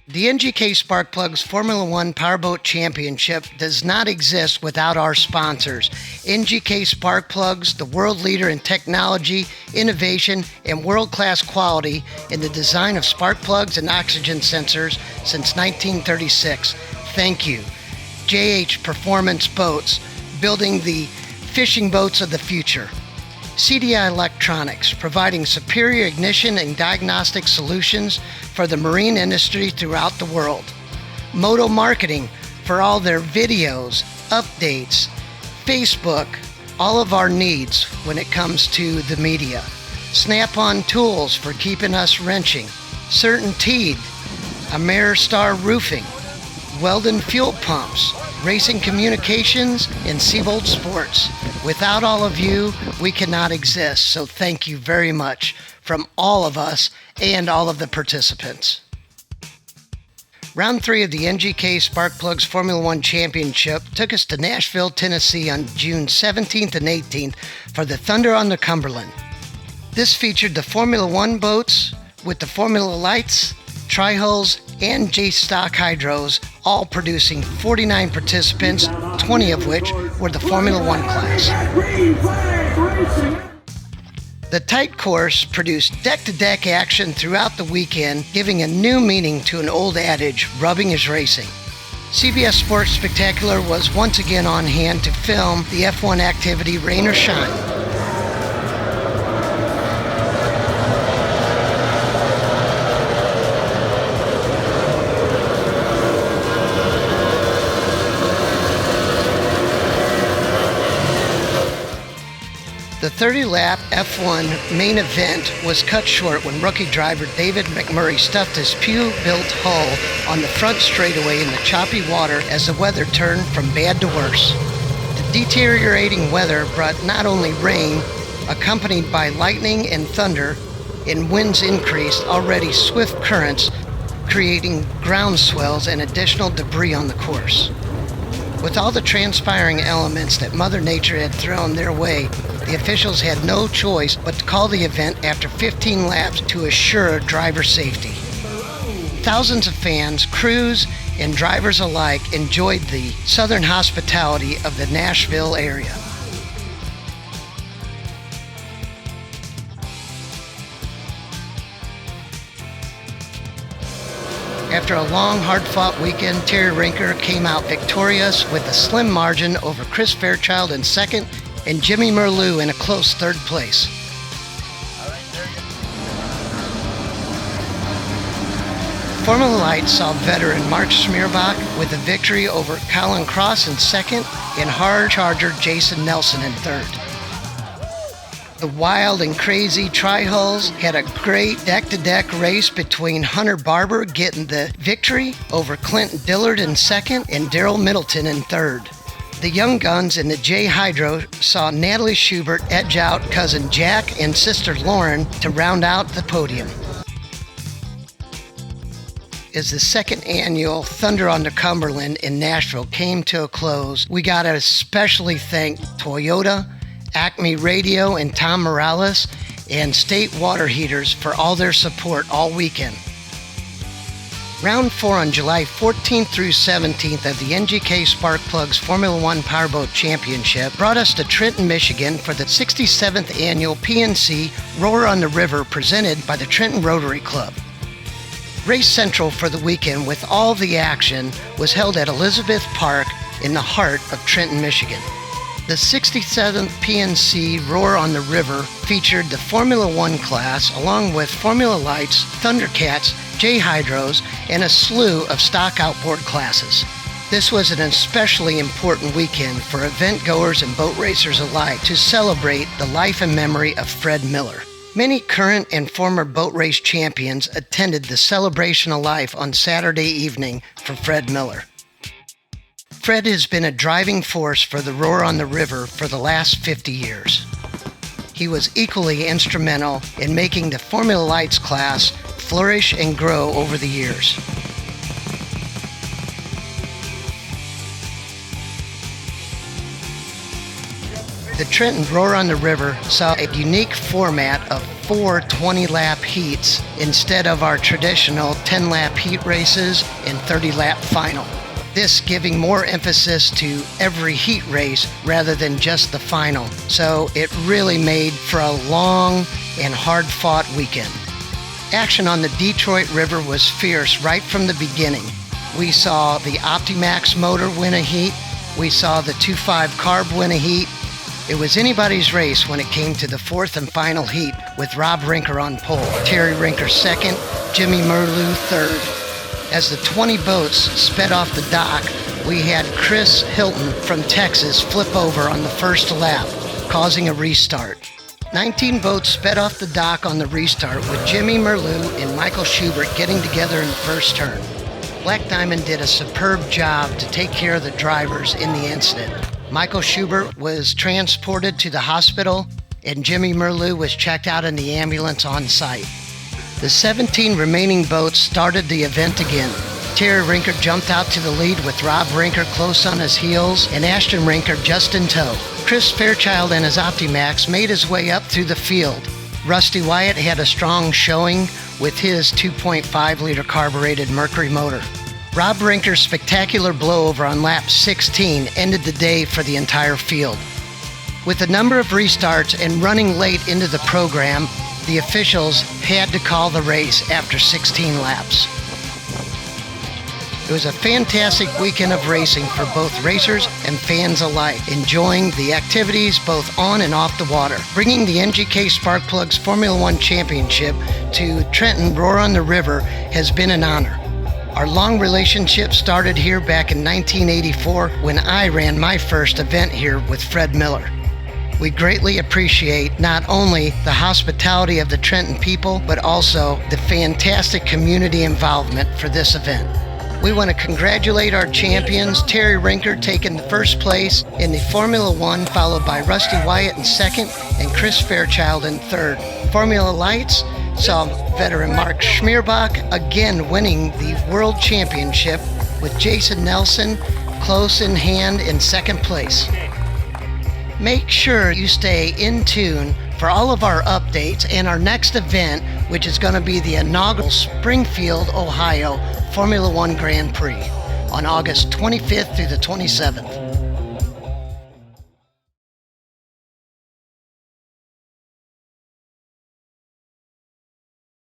The NGK Sparkplugs Formula One Powerboat Championship does not exist without our sponsors. NGK Sparkplugs, the world leader in technology, innovation, and world-class quality in the design of spark plugs and oxygen sensors since 1936. Thank you. JH Performance Boats, building the fishing boats of the future. CDI Electronics, providing superior ignition and diagnostic solutions for the marine industry throughout the world. Moto Marketing, for all their videos, updates, Facebook, all of our needs when it comes to the media. Snap-on Tools for keeping us wrenching. Certainteed, Ameristar Roofing, Weldon Fuel Pumps, Racing Communications, and Seabold Sports. Without all of you, we cannot exist, so thank you very much from all of us and all of the participants. Round 3 of the NGK Sparkplugs Formula One Championship took us to Nashville, Tennessee on June 17th and 18th for the Thunder on the Cumberland. This featured the Formula One boats with the Formula Lights, Tri-Hulls, and J-Stock Hydros, all producing 49 participants, 20 of which were the Formula One class. The tight course produced deck-to-deck action throughout the weekend, giving a new meaning to an old adage, rubbing is racing. CBS Sports Spectacular was once again on hand to film the F1 activity, rain or shine. The 30-lap F1 main event was cut short when rookie driver David McMurray stuffed his Pew-built hull on the front straightaway in the choppy water as the weather turned from bad to worse. The deteriorating weather brought not only rain, accompanied by lightning and thunder, and winds increased already swift currents, creating ground swells and additional debris on the course. With all the transpiring elements that Mother Nature had thrown their way, the officials had no choice but to call the event after 15 laps to assure driver safety. Thousands of fans, crews, and drivers alike enjoyed the southern hospitality of the Nashville area. After a long, hard-fought weekend, Terry Rinker came out victorious with a slim margin over Chris Fairchild in second and Jimmy Merleau in a close third place. Formula Light saw veteran Mark Smearbach with a victory over Colin Cross in second and hard charger Jason Nelson in third. The wild and crazy Tri-Hulls had a great deck-to-deck race between Hunter Barber getting the victory over Clinton Dillard in second and Daryl Middleton in third. The Young Guns in the J Hydro saw Natalie Schubert edge out cousin Jack and sister Lauren to round out the podium. As the second annual Thunder on the Cumberland in Nashville came to a close, we got to especially thank Toyota, Acme Radio, and Tom Morales, and State Water Heaters for all their support all weekend. Round 4 on July 14th through 17th of the NGK Sparkplugs Formula One Powerboat Championship brought us to Trenton, Michigan for the 67th annual PNC Roar on the River presented by the Trenton Rotary Club. Race Central for the weekend with all the action was held at Elizabeth Park in the heart of Trenton, Michigan. The 67th PNC Roar on the River featured the Formula One class along with Formula Lights, Thundercats, J-Hydros, and a slew of stock outboard classes. This was an especially important weekend for event goers and boat racers alike to celebrate the life and memory of Fred Miller. Many current and former boat race champions attended the celebration of life on Saturday evening for Fred Miller. Fred has been a driving force for the Roar on the River for the last 50 years. He was equally instrumental in making the Formula Lights class flourish and grow over the years. The Trenton Roar on the River saw a unique format of 4 20-lap heats instead of our traditional 10-lap heat races and 30-lap final. This giving more emphasis to every heat race rather than just the final. So it really made for a long and hard-fought weekend. Action on the Detroit River was fierce right from the beginning. We saw the Optimax motor win a heat. We saw the 2.5 carb win a heat. It was anybody's race when it came to the fourth and final heat with Rob Rinker on pole, Terry Rinker second, Jimmy Merleau third. As the 20 boats sped off the dock, we had Chris Hilton from Texas flip over on the first lap, causing a restart. 19 boats sped off the dock on the restart with Jimmy Merleau and Michael Schubert getting together in the first turn. Black Diamond did a superb job to take care of the drivers in the incident. Michael Schubert was transported to the hospital and Jimmy Merleau was checked out in the ambulance on site. The 17 remaining boats started the event again. Terry Rinker jumped out to the lead with Rob Rinker close on his heels and Ashton Rinker just in tow. Chris Fairchild and his Optimax made his way up through the field. Rusty Wyatt had a strong showing with his 2.5-liter carbureted Mercury motor. Rob Rinker's spectacular blowover on lap 16 ended the day for the entire field. With a number of restarts and running late into the program, the officials had to call the race after 16 laps. It was a fantastic weekend of racing for both racers and fans alike, enjoying the activities both on and off the water. Bringing the NGK Sparkplugs Formula One Championship to Trenton Roar on the River has been an honor. Our long relationship started here back in 1984 when I ran my first event here with Fred Miller. We greatly appreciate not only the hospitality of the Trenton people, but also the fantastic community involvement for this event. We want to congratulate our champions, Terry Rinker taking the first place in the Formula One, followed by Rusty Wyatt in second and Chris Fairchild in third. Formula Lights saw veteran Mark Schmierbach again winning the World Championship with Jason Nelson close in hand in second place. Make sure you stay in tune for all of our updates and our next event, which is going to be the inaugural Springfield, Ohio Formula One Grand Prix on August 25th through the 27th.